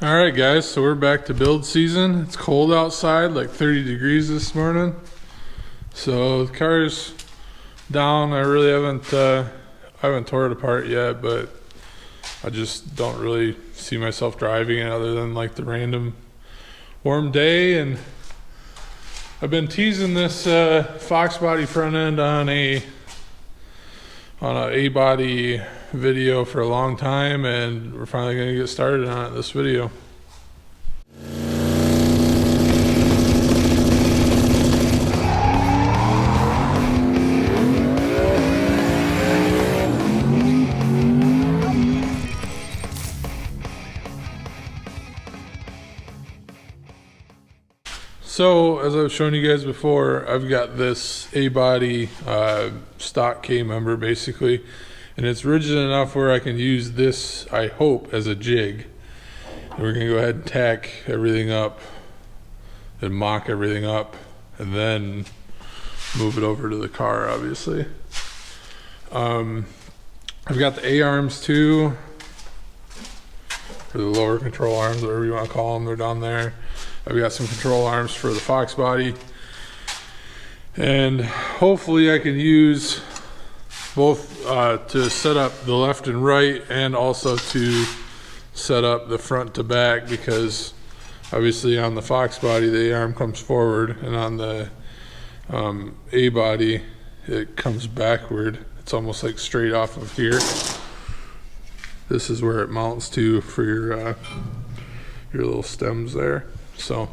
All right, guys, so we're back to build season. It's cold outside, like 30 degrees this morning. So the car's down. I really haven't tore it apart yet, but I just don't really see myself driving it other than like the random warm day. And I've been teasing this foxbody front end on a A-body video for a long time, and we're finally going to get started on it this video. So, as I've shown you guys before, I've got this A-body stock K-member basically, and it's rigid enough where I can use this, I hope, as a jig. And we're going to go ahead and tack everything up and mock everything up and then move it over to the car, obviously. I've got the A-arms too, or the lower control arms, whatever you want to call them, they're down there. I've got some control arms for the foxbody, and hopefully I can use both to set up the left and right, and also to set up the front to back, because obviously on the foxbody the A-arm comes forward, and on the A-body it comes backward. It's almost like straight off of here. This is where it mounts to for your little stems there. So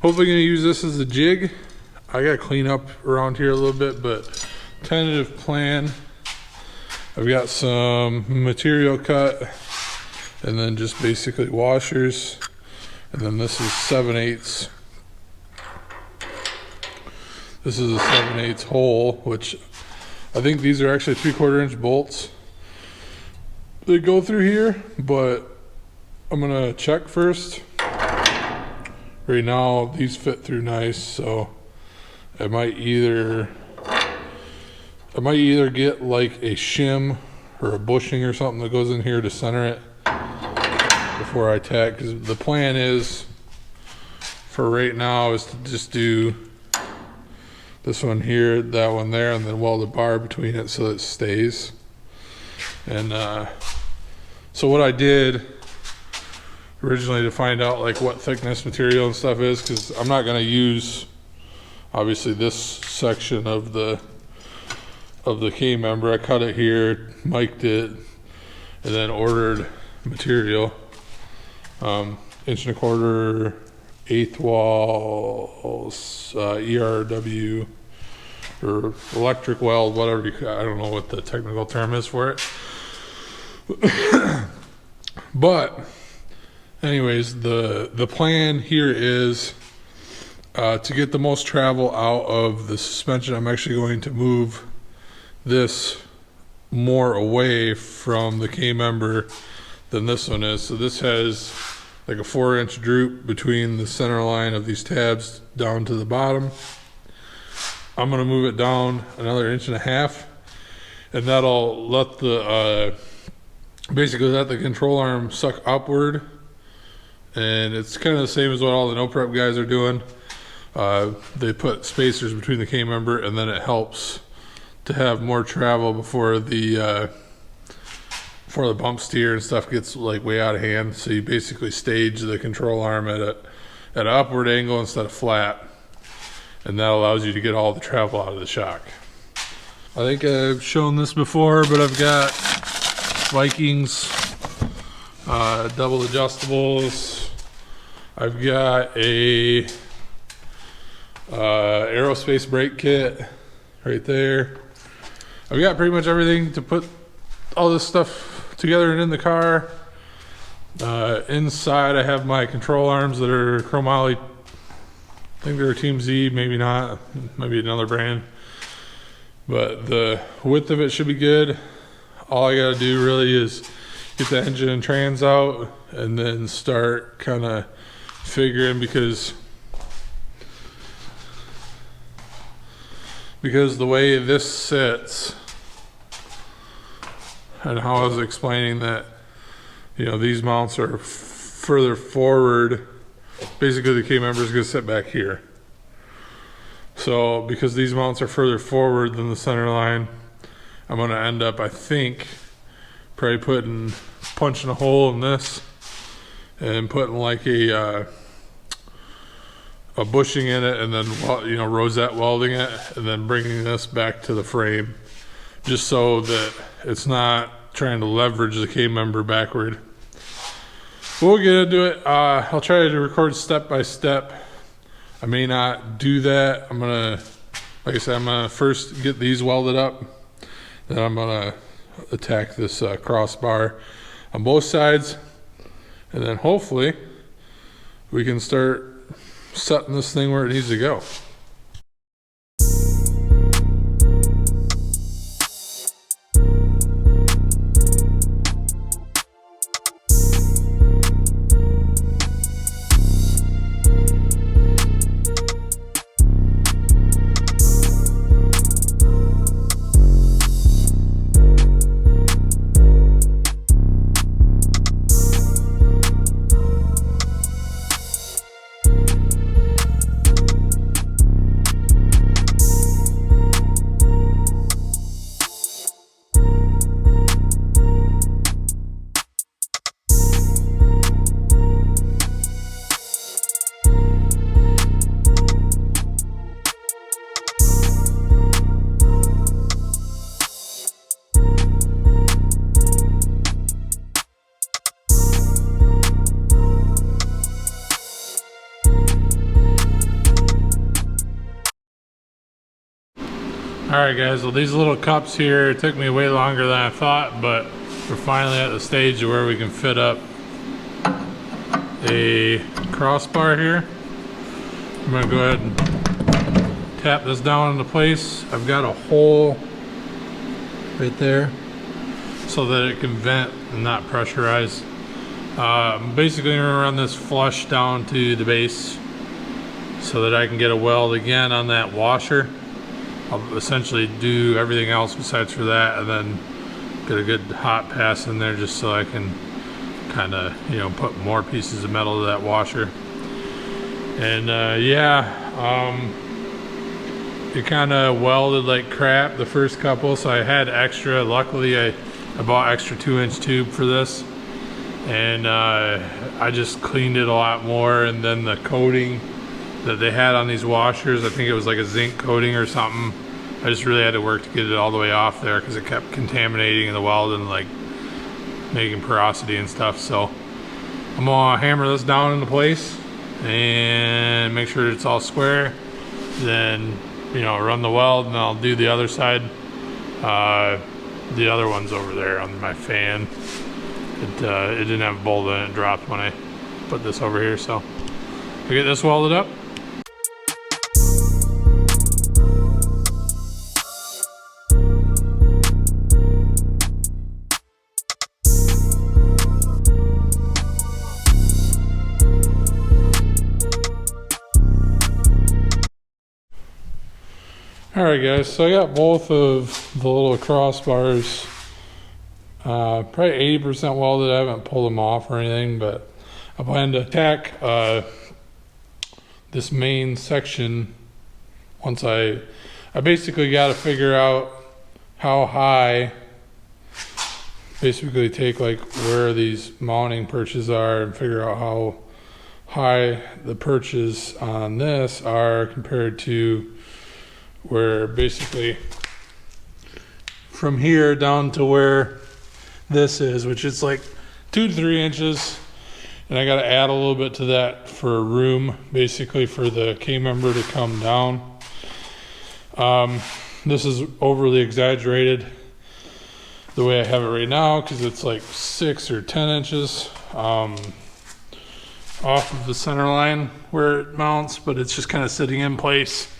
hopefully gonna use this as a jig. I gotta clean up around here a little bit, but tentative plan, I've got some material cut and then just basically washers, and then this is 7/8. This is a 7/8 hole, which I think these are actually 3/4 inch bolts that go through here, but I'm gonna check first. Right now these fit through nice, so I might either get like a shim or a bushing or something that goes in here to center it before I tack, because the plan is for right now is to just do this one here, that one there, and then weld a bar between it so it stays. And so what I did originally to find out like what thickness material and stuff is, because I'm not going to use obviously this section of the K-member. I cut it here, mic'd it, and then ordered material, 1.25" eighth walls, ERW or electric weld, whatever I don't know what the technical term is for it. But anyways, the plan here is to get the most travel out of the suspension. I'm actually going to move this more away from the K-member than this one is. So this has like a 4-inch droop between the center line of these tabs down to the bottom. I'm going to move it down another 1.5 inches, and that'll let the basically let the control arm suck upward. And it's kind of the same as what all the no prep guys are doing. They put spacers between the K-member, and then it helps to have more travel before the bump steer and stuff gets like way out of hand. So you basically stage the control arm at an upward angle instead of flat, and that allows you to get all the travel out of the shock. I think I've shown this before, but I've got Vikings double adjustables. I've got a aerospace brake kit right there. I've got pretty much everything to put all this stuff together and in the car. Inside I have my control arms that are chromoly. I think they're Team Z, maybe not, maybe another brand. But the width of it should be good. All I gotta do really is get the engine and trans out, and then start kind of figuring, because the way this sits and how I was explaining that, you know, these mounts are further forward. Basically the K-member is going to sit back here. So because these mounts are further forward than the center line, I'm going to end up, I think, probably punching a hole in this and putting like a bushing in it, and then, you know, rosette welding it, and then bringing this back to the frame, just so that it's not trying to leverage the K-member backward. We'll get into it. I'll try to record step by step. I may not do that. I'm gonna, like I said, I'm gonna first get these welded up, then I'm gonna attack this crossbar on both sides, and then hopefully we can start setting this thing where it needs to go. Alright guys, well these little cups here, it took me way longer than I thought, but we're finally at the stage where we can fit up a crossbar here. I'm going to go ahead and tap this down into place. I've got a hole right there so that it can vent and not pressurize. I'm basically going to run this flush down to the base so that I can get a weld again on that washer. I'll essentially do everything else besides for that, and then get a good hot pass in there just so I can kind of, you know, put more pieces of metal to that washer. And it kind of welded like crap the first couple, so I had extra. Luckily I bought extra 2-inch tube for this, and I just cleaned it a lot more. And then the coating that they had on these washers, I think it was like a zinc coating or something, I just really had to work to get it all the way off there because it kept contaminating in the weld and like making porosity and stuff. So I'm gonna hammer this down into place and make sure it's all square, then, you know, run the weld, and I'll do the other side. The other one's over there on my fan. It didn't have a bolt in it, it dropped when I put this over here, so I get this welded up. Alright guys, so I got both of the little crossbars probably 80% welded. I haven't pulled them off or anything, but I plan to attack this main section once I basically got to figure out how high, basically take like where these mounting perches are and figure out how high the perches on this are compared to where basically from here down to where this is, which is like 2 to 3 inches, and I got to add a little bit to that for room, basically for the K-member to come down. This is overly exaggerated the way I have it right now because it's like 6 or 10 inches off of the center line where it mounts, but it's just kind of sitting in place.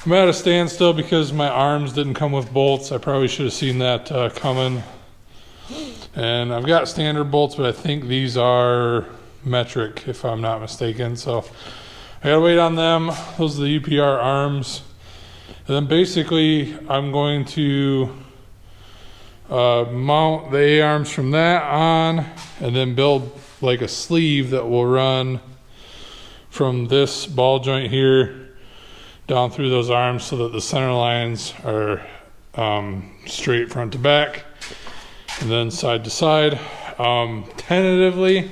I'm at a standstill because my arms didn't come with bolts. I probably should have seen that coming. And I've got standard bolts, but I think these are metric if I'm not mistaken. So I gotta wait on them. Those are the UPR arms. And then basically I'm going to mount the A-arms from that on, and then build like a sleeve that will run from this ball joint here down through those arms so that the center lines are straight front to back and then side to side. Tentatively,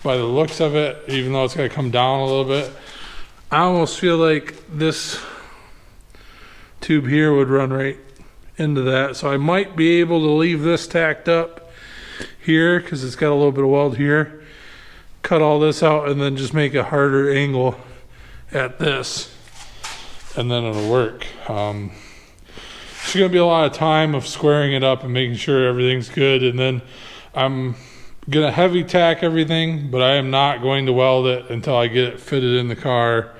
by the looks of it, even though it's going to come down a little bit, I almost feel like this tube here would run right into that. So I might be able to leave this tacked up here because it's got a little bit of weld here. Cut all this out and then just make a harder angle at this, and then it'll work. It's going to be a lot of time of squaring it up and making sure everything's good, and then I'm going to heavy tack everything, but I am not going to weld it until I get it fitted in the car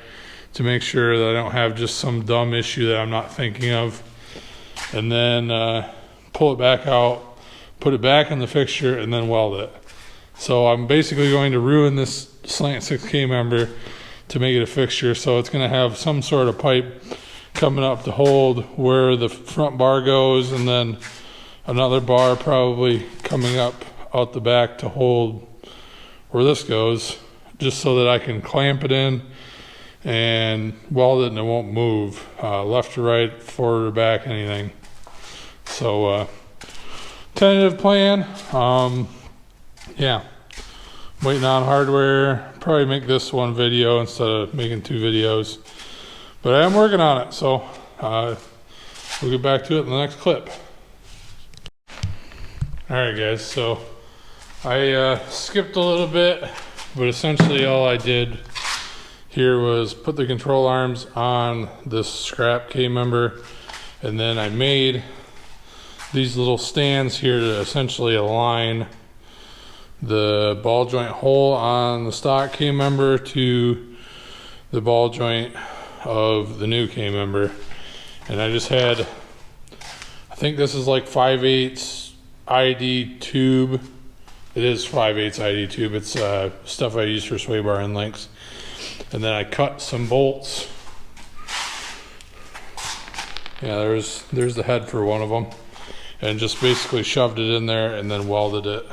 to make sure that I don't have just some dumb issue that I'm not thinking of. And then pull it back out, put it back in the fixture, and then weld it. So I'm basically going to ruin this slant 6K member to make it a fixture. So it's going to have some sort of pipe coming up to hold where the front bar goes, and then another bar probably coming up out the back to hold where this goes, just so that I can clamp it in and weld it and it won't move left or right, forward or back, anything. So tentative plan. Yeah, waiting on hardware. Probably make this one video instead of making 2 videos, but I am working on it, so we'll get back to it in the next clip. Alright guys, so I skipped a little bit, but essentially all I did here was put the control arms on this scrap K-member, and then I made these little stands here to essentially align the ball joint hole on the stock K-member to the ball joint of the new K-member. And I just had, I think this is like 5/8 ID tube. It is 5/8 ID tube. It's stuff I use for sway bar end links. And then I cut some bolts. Yeah, there's the head for one of them, and just basically shoved it in there and then welded it,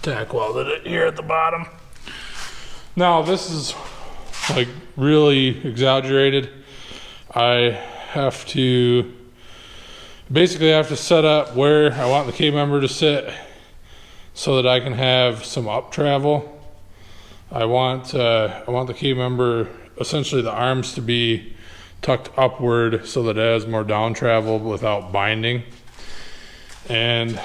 tack welded it here at the bottom. Now this is like really exaggerated. I have to basically set up where I want the K-member to sit so that I can have some up travel. I want the K-member, essentially the arms, to be tucked upward so that it has more down travel without binding. And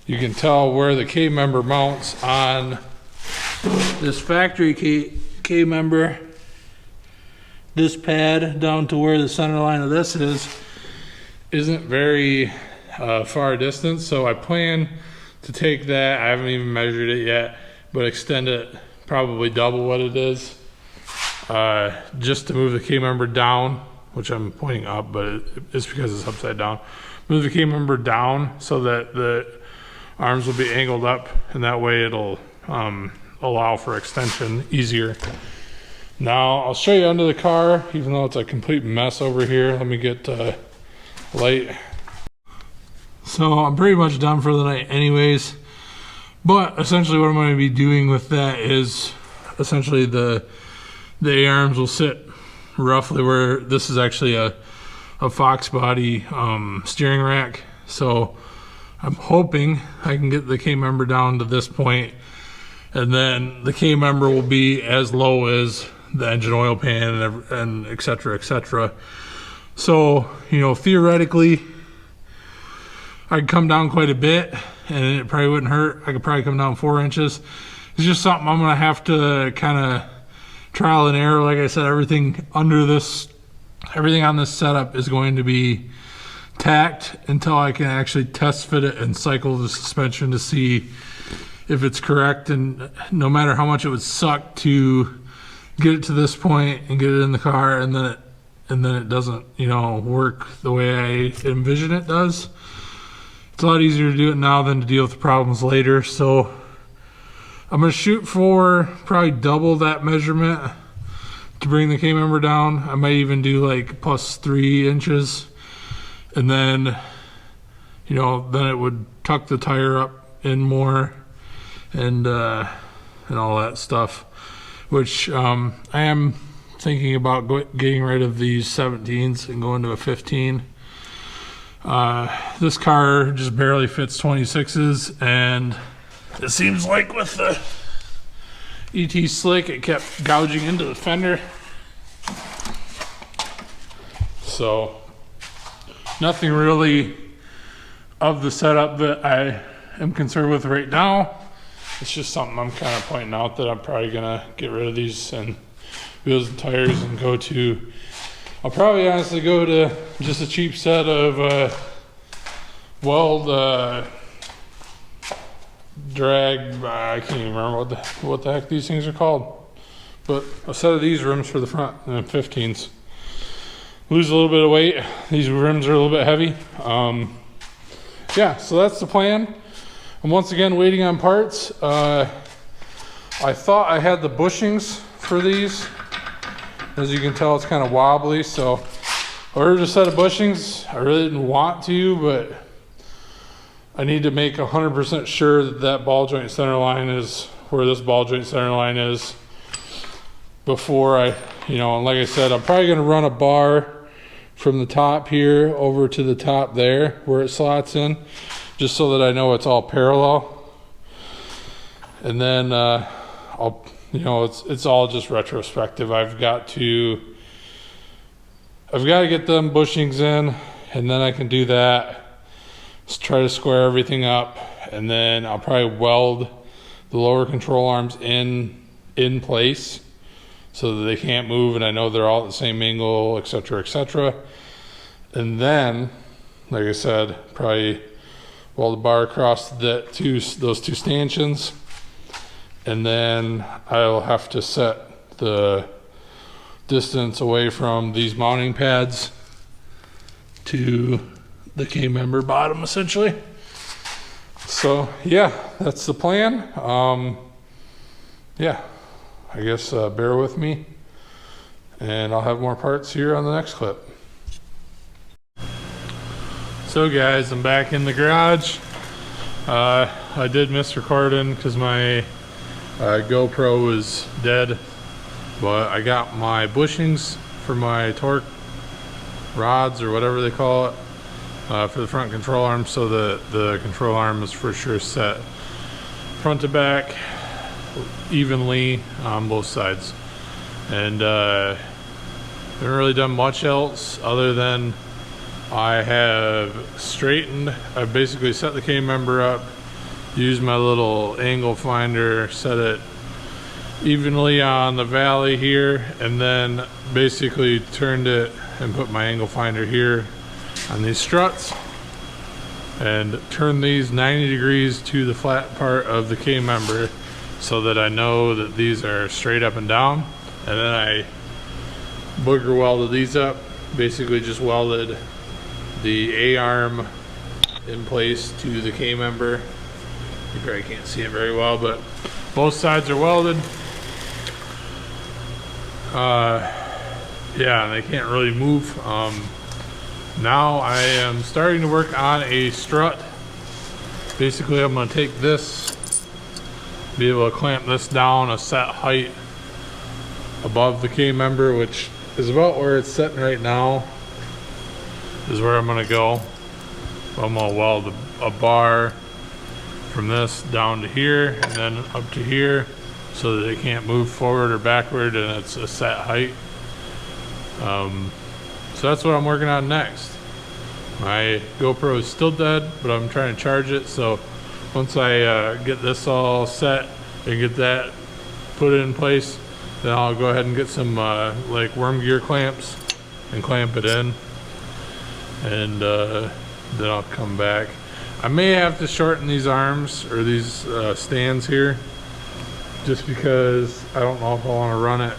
you can tell where the K-member mounts on this factory K-member, this pad down to where the center line of this isn't very far distance. So I plan to take that, I haven't even measured it yet, but extend it probably double what it is, just to move the K-member down, which I'm pointing up, but it's because it's upside down. Move the K-member down so that the arms will be angled up, and that way it'll allow for extension easier. Now I'll show you under the car, even though it's a complete mess over here. Let me get light. So I'm pretty much done for the night anyways. But essentially what I'm going to be doing with that is essentially the A-arms will sit roughly where this is actually a foxbody steering rack. So I'm hoping I can get the K-member down to this point, and then the K-member will be as low as the engine oil pan and et cetera, et cetera. So, you know, theoretically I could come down quite a bit and it probably wouldn't hurt. I could probably come down 4 inches. It's just something I'm gonna have to kind of trial and error. Like I said, everything on this setup is going to be tacked until I can actually test fit it and cycle the suspension to see if it's correct. And no matter how much it would suck to get it to this point and get it in the car, and then it doesn't, you know, work the way I envision it does. It's a lot easier to do it now than to deal with the problems later. So I'm going to shoot for probably double that measurement to bring the K-member down. I might even do like plus 3 inches. And then, you know, then it would tuck the tire up in more and all that stuff, which I am thinking about getting rid of these 17s and going to a 15. This car just barely fits 26s, and it seems like with the ET Slick it kept gouging into the fender. So nothing really of the setup that I am concerned with right now. It's just something I'm kind of pointing out that I'm probably gonna get rid of these and wheels and tires and go to, I'll probably honestly go to just a cheap set of Weld drag, I can't even remember what the heck these things are called, but a set of these rims for the front and then 15s. Lose a little bit of weight. These rims are a little bit heavy. Yeah, so that's the plan. I'm once again waiting on parts. I thought I had the bushings for these. As you can tell, it's kind of wobbly, so I ordered a set of bushings. I really didn't want to, but I need to make 100% sure that that ball joint center line is where this ball joint center line is before I, you know, and like I said, I'm probably gonna run a bar from the top here over to the top there where it slots in, just so that I know it's all parallel. And then I'll, you know, it's all just retrospective. I've got to get them bushings in, and then I can do that. Let's try to square everything up, and then I'll probably weld the lower control arms in place so that they can't move, and I know they're all at the same angle, etc., etc. And then, like I said, probably weld the bar across those two stanchions, and then I'll have to set the distance away from these mounting pads to the K-member bottom, essentially. So yeah, that's the plan. Yeah, I guess bear with me, and I'll have more parts here on the next clip. So guys, I'm back in the garage. I did miss recording because my GoPro was dead, but I got my bushings for my torque rods or whatever they call it for the front control arm, so that the control arm is for sure set front to back evenly on both sides. And haven't really done much else other than I have straightened. I basically set the K-member up, used my little angle finder, set it evenly on the valley here, and then basically turned it and put my angle finder here on these struts and turned these 90 degrees to the flat part of the K-member so that I know that these are straight up and down. And then I booger welded these up, basically just welded the A-arm in place to the K-member. You probably can't see it very well, but both sides are welded. Yeah, and they can't really move. Now I am starting to work on a strut. Basically, I'm going to take this, be able to clamp this down a set height above the K-member, which is about where it's sitting right now, is where I'm going to go. I'm going to weld a bar from this down to here and then up to here so that it can't move forward or backward, and it's a set height. So that's what I'm working on next. My GoPro is still dead, but I'm trying to charge it, so once I get this all set and get that put in place, then I'll go ahead and get some like worm gear clamps and clamp it in, and then I'll come back. I may have to shorten these arms or these stands here, just because I don't know if I want to run it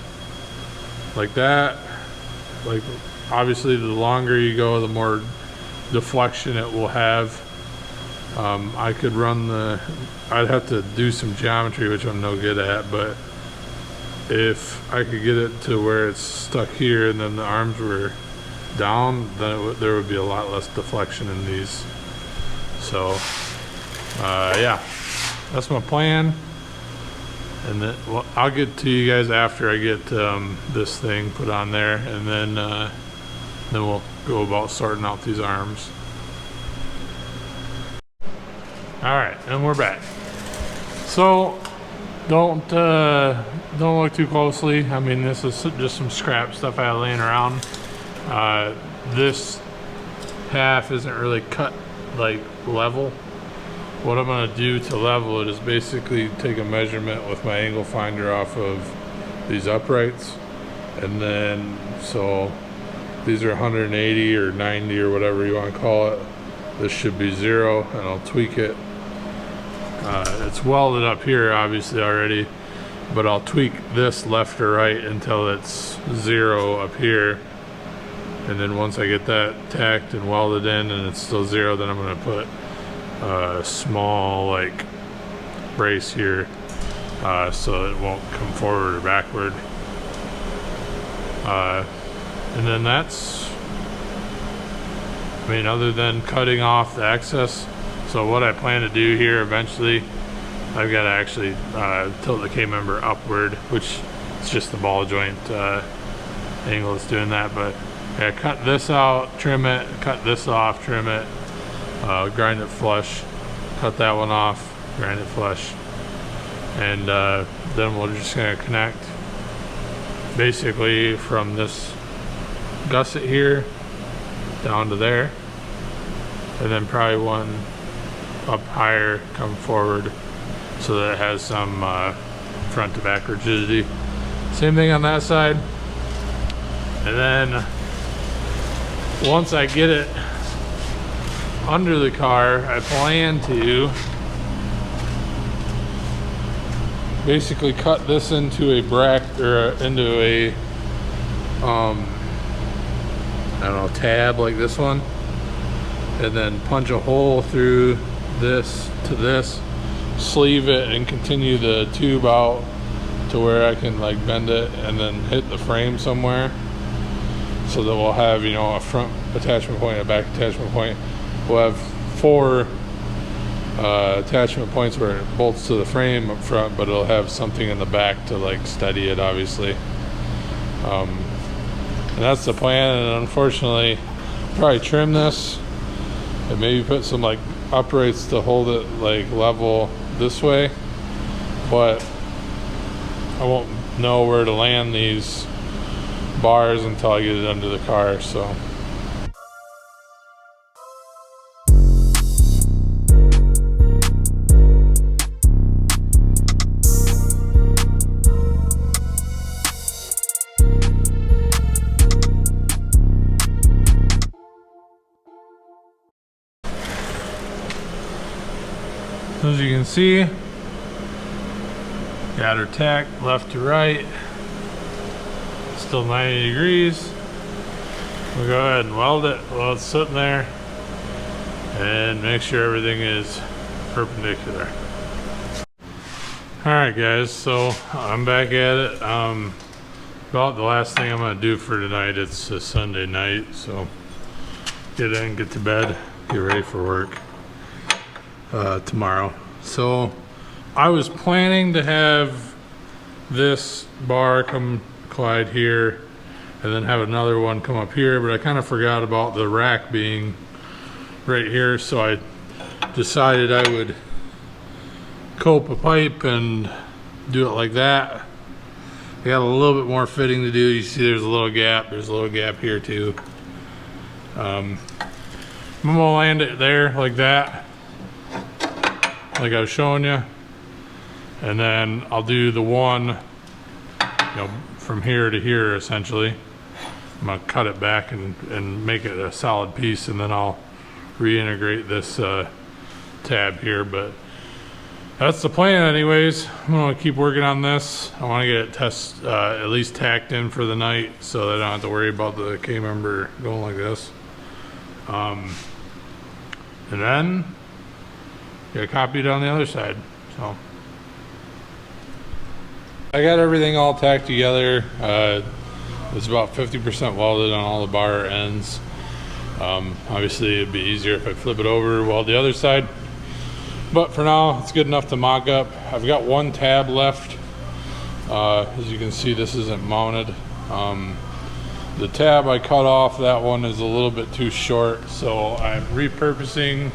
like that. Like, obviously the longer you go, the more deflection it will have. I could run I'd have to do some geometry, which I'm no good at, but if I could get it to where it's stuck here and then the arms were down, then there would be a lot less deflection in these So yeah, that's my plan. And then, well, I'll get to you guys after I get this thing put on there, and then we'll go about sorting out these arms. All right, and we're back. So don't look too closely. I mean, this is just some scrap stuff I had laying around. This half isn't really cut like level. What I'm gonna do to level it is basically take a measurement with my angle finder off of these uprights, and then so these are 180 or 90 or whatever you want to call it. This should be 0, and I'll tweak it. It's welded up here obviously already, but I'll tweak this left or right until it's 0 up here, and then once I get that tacked and welded in and it's still 0, then I'm going to put a small like brace here so it won't come forward or backward. And then that's, I mean, other than cutting off the excess. So what I plan to do here eventually, I've got to actually tilt the K-member upward, which is just the ball joint angle that's doing that. But yeah, cut this out, trim it, cut this off, trim it, grind it flush, cut that one off, grind it flush, and then we're just going to connect basically from this gusset here down to there, and then probably one up higher come forward so that it has some front to back rigidity. Same thing on that side. And then once I get it under the car, I plan to basically cut this into a bracket, or into a I don't know, tab like this one, and then punch a hole through this to this, sleeve it, and continue the tube out to where I can like bend it and then hit the frame somewhere, so that we'll have, you know, a front attachment point, a back attachment point. We'll have 4 attachment points where it bolts to the frame up front, but it'll have something in the back to like steady it, obviously. And that's the plan. And unfortunately, probably trim this and maybe put some like uprights to hold it like level this way, but I won't know where to land these bars until I get it under the car. So as you can see, got her tacked left to right, still 90 degrees. We'll go ahead and weld it while it's sitting there and make sure everything is perpendicular. Alright guys, so I'm back at it. About the last thing I'm going to do for tonight. It's a Sunday night, so get in, get to bed, get ready for work tomorrow. So I was planning to have this bar come collide here and then have another one come up here, but I kind of forgot about the rack being right here, so I decided I would cope a pipe and do it like that. I got a little bit more fitting to do. You see there's a little gap. There's a little gap here too. I'm gonna land it there like that, like I was showing you, and then I'll do the one, you know, from here to here essentially. I'm gonna cut it back and make it a solid piece, and then I'll reintegrate this tab here. But that's the plan anyways. I'm gonna keep working on this. I want to get it at least tacked in for the night so that I don't have to worry about the K-member going like this. And then get a copy on the other side. So I got everything all tacked together. It's about 50% welded on all the bar ends. Obviously it'd be easier if I flip it over weld the other side, but for now it's good enough to mock up. I've got one tab left. As you can see, this isn't mounted. The tab I cut off, that one is a little bit too short, so I'm repurposing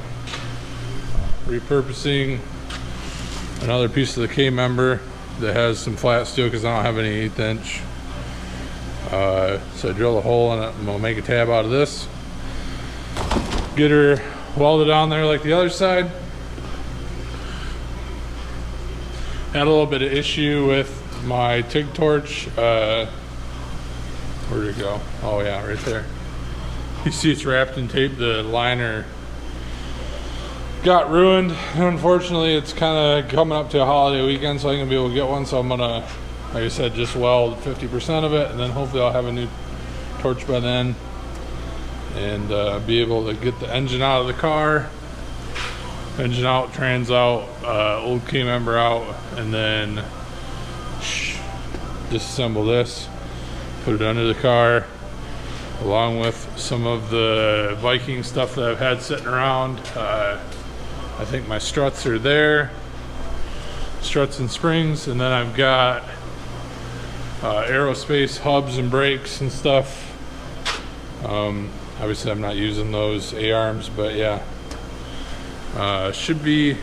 another piece of the K-member that has some flat steel because I don't have any 1/8 inch. So I drill a hole in it. I'm gonna make a tab out of this, get her welded on there like the other side. Had a little bit of issue with my TIG torch. Where'd it go? Oh yeah, right there. You see it's wrapped in tape. The liner got ruined. Unfortunately, it's kind of coming up to a holiday weekend, so I'm gonna be able to get one. So I'm gonna, like I said, just weld 50% of it, and then hopefully I'll have a new torch by then, and be able to get the engine out of the car. Engine out, trans out, old K-member out, and then disassemble this, put it under the car, along with some of the Viking stuff that I've had sitting around. I think my struts are there, struts and springs, and then I've got aerospace hubs and brakes and stuff. Obviously I'm not using those A-arms, but yeah. Should be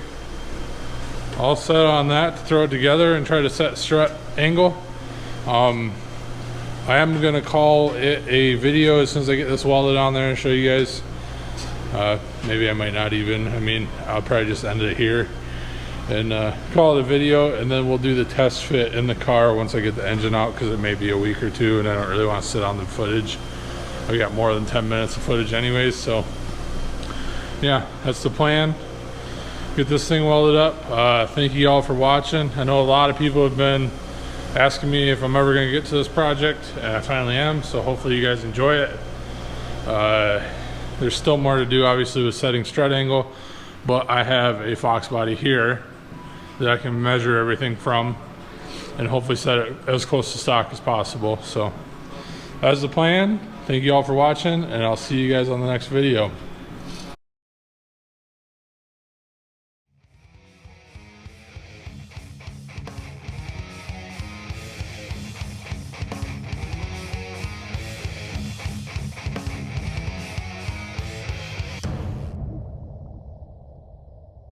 all set on that to throw it together and try to set strut angle. I am going to call it a video as soon as I get this welded on there and show you guys. Maybe I might not even. I mean, I'll probably just end it here and call it a video, and then we'll do the test fit in the car once I get the engine out, because it may be a week or two and I don't really want to sit on the footage. I got more than 10 minutes of footage anyways, so yeah, that's the plan. Get this thing welded up. Thank you all for watching. I know a lot of people have been asking me if I'm ever going to get to this project, and I finally am, so hopefully you guys enjoy it. There's still more to do, obviously, with setting strut angle, but I have a fox body here that I can measure everything from and hopefully set it as close to stock as possible. So that's the plan. Thank you all for watching, and I'll see you guys on the next video.